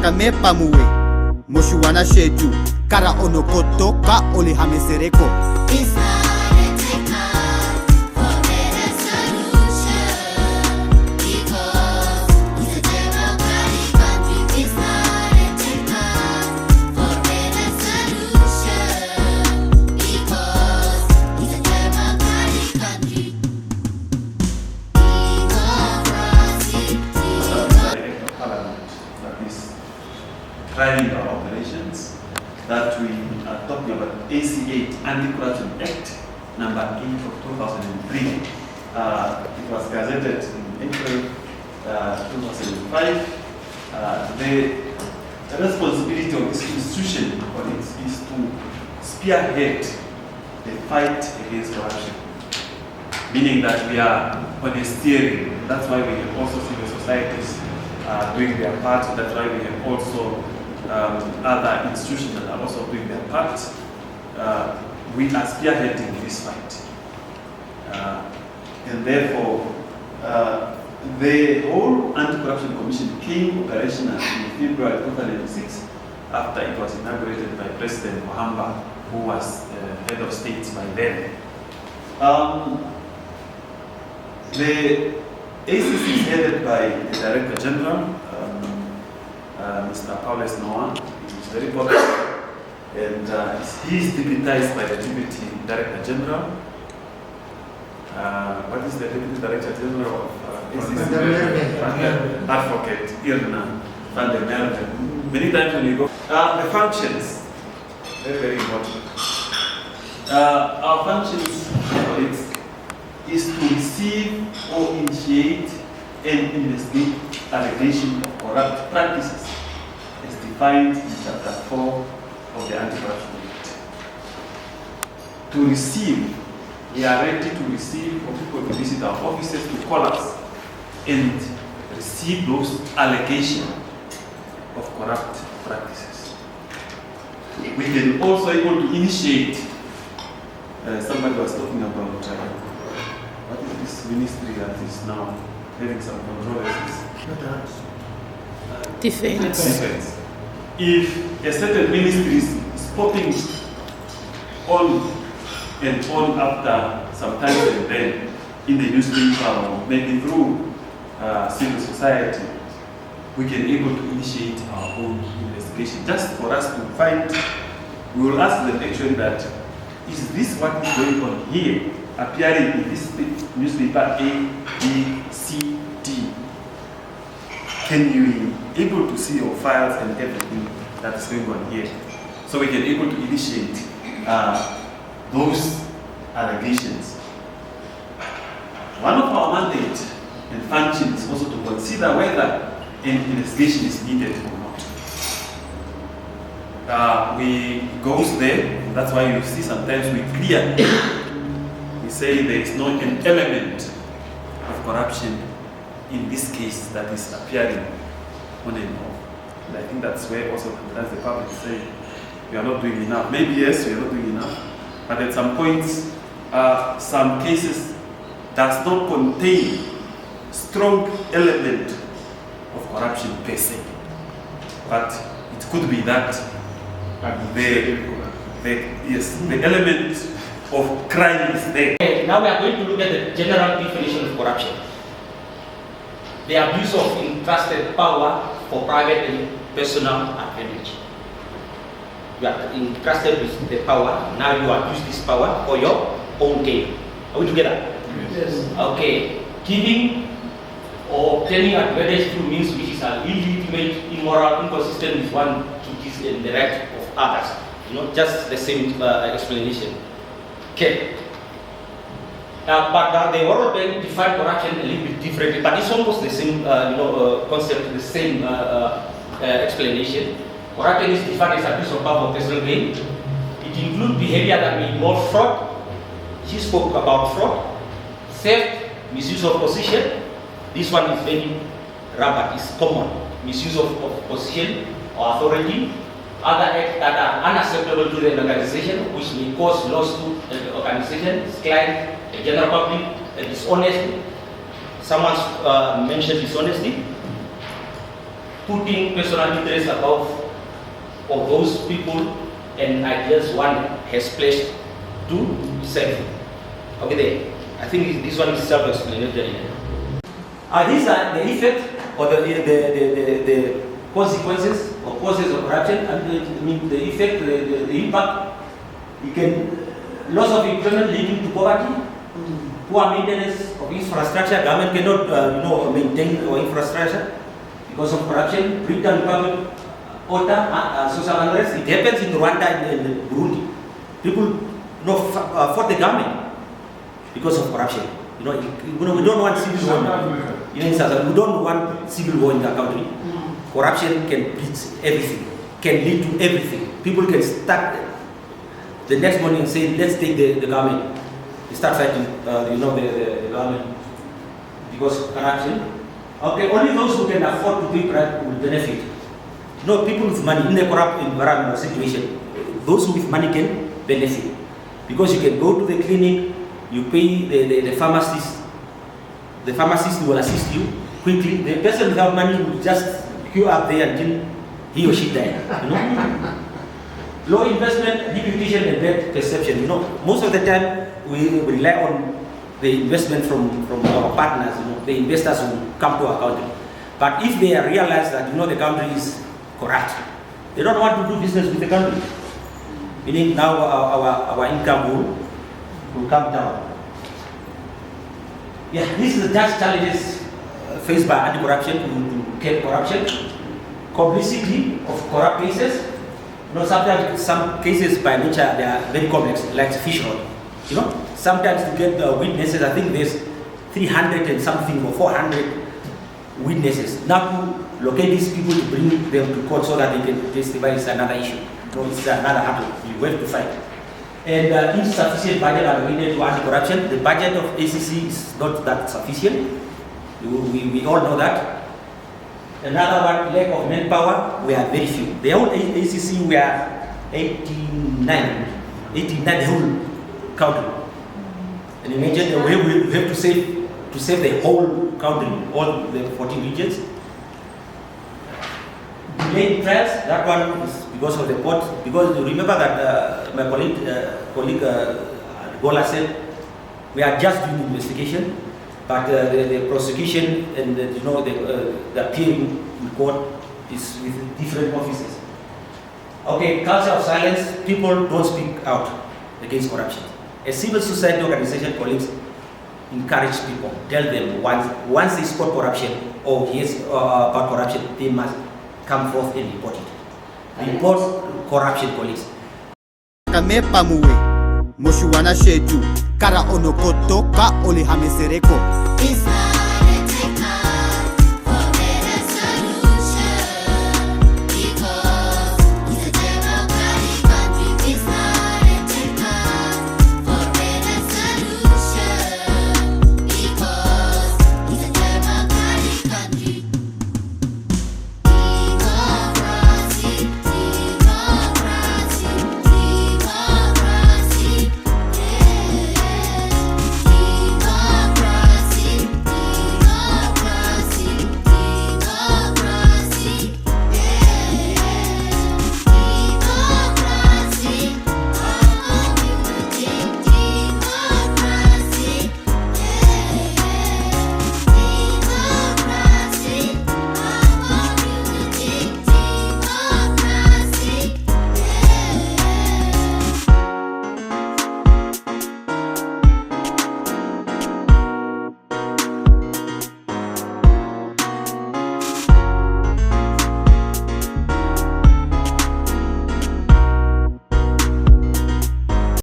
Kame pamuwe, moshuwana sheju, kara onokoto ka ole hamesereko. It's not a takeoff for better solution, because it's a democratic country. It's not a takeoff for better solution, because it's a democratic country. That is driving our operations, that we are talking about AC8 Anti-Corruption Act number 8 of 2003. It was gazetted in April 2005. The responsibility of this institution is to spearhead the fight against corruption, meaning that we are on a steering. That's why we have also civil societies doing their part. That's why we have also other institutions that are also doing their part. We are spearheading this fight. And therefore, the whole Anti-Corruption Commission came operational in February 2006 after it was inaugurated by President Mahamba, who was head of state by then. The ACC is headed by the Director General, Mr. Paulus Noah. He is very popular, and he is deputized by the Deputy Director General. What is the Deputy Director General of ACC? Advocate Irna van der Merwe. Many times when you go, the functions, very, very important. Our functions, colleagues, is to receive or initiate and investigate allegations of corrupt practices as defined in Chapter 4 of the Anti-Corruption Act. To receive, we are ready to receive for people to visit our offices, to call us and receive those allegations of corrupt practices. We can also able to initiate, somebody was talking about what is this ministry that is now having some controversies? Defense. If a certain ministry is popping on and on after some time and then in the newspaper or maybe through civil society, we can able to initiate our own investigation just for us to find. We will ask them actually that, is this what is going on here, appearing in this newspaper A, B, C, D? Can you be able to see your files and everything that is going on here? So we can able to initiate those allegations. One of our mandate and functions is also to consider whether an investigation is needed or not. We go there, that's why you see sometimes we clear. We say there is not an element of corruption in this case that is appearing on and off. And I think that's where also sometimes the public say, we are not doing enough. Maybe yes, we are not doing enough. But at some points, some cases does not contain strong element of corruption per se. But it could be that the element of crime is there. Now we are going to look at the general definition of corruption. The abuse of entrusted power for private and personal advantage. You are entrusted with the power, now you abuse this power for your own gain. Are we together? Yes. Okay. Giving or obtaining advantage through means which is illegitimate, immoral, inconsistent with one duties and the right of others. You know, just the same explanation. Okay. But the World Bank defined corruption a little bit differently, but it's almost the same concept, the same explanation. Corruption is defined as abuse of power for personal gain. It includes behavior that may involve fraud. She spoke about fraud, theft, misuse of position. This one is very rare, but it's common. Misuse of position or authority. Other acts that are unacceptable to the organization, which may cause loss to the organization, its client, the general public, dishonesty. Someone mentioned dishonesty. putting personal interests above of those people and ideas one has pledged to serve. Okay, there. I think this one is self-explanatory. These are the effect or the consequences or causes of corruption, and the effect, the impact. You can loss of employment leading to poverty, poor maintenance of infrastructure. Government cannot maintain our infrastructure because of corruption. Breakdown public order, social unrest. It happens in Rwanda and Burundi. People fought the government because of corruption. We don't want civil war. In South Africa, we don't want civil war in the country. Corruption can beat everything, can lead to everything. People can start the next morning and say, let's take the government. They start fighting, the government because of corruption. Okay, only those who can afford to pay bribe will benefit. People with money in the corrupt environment or situation, those with money can benefit because you can go to the clinic, you pay the pharmacist. The pharmacist will assist you quickly. The person without money will just queue up there until he or she dies. Low investment, reputation, and bad perception. Most of the time we rely on the investment from our partners. The investors who come to our country. But if they realize that the country is corrupt, they don't want to do business with the country. Meaning now our income will come down. Yeah, this is the just challenges faced by anti-corruption to curb corruption. Complicity of corrupt cases. Sometimes some cases by nature they are very complex, like fish roll. Sometimes to get witnesses, I think there's 300 and something or 400 witnesses. Now to locate these people to bring them to court so that they can testify is another issue. It's another hurdle you have to fight. And insufficient budget allocated to anti-corruption. The budget of ACC is not that sufficient. We all know that. Another one, lack of manpower. We are very few. The whole ACC we are 89, the whole country. And imagine the way we have to save the whole country, all the 14 regions. Delayed trials, that one is because of the court. Because remember that my colleague Gola said we are just doing investigation, but the prosecution and the appearing in court is with different officers. Okay, culture of silence. People don't speak out against corruption. A civil society organization, colleagues, encourage people, tell them once they spot corruption or hear about corruption, they must come forth and report it. Report corruption, colleagues. Kame pamuwe Moshuwana shetu Kara onokoto ka ole hamesereko It's not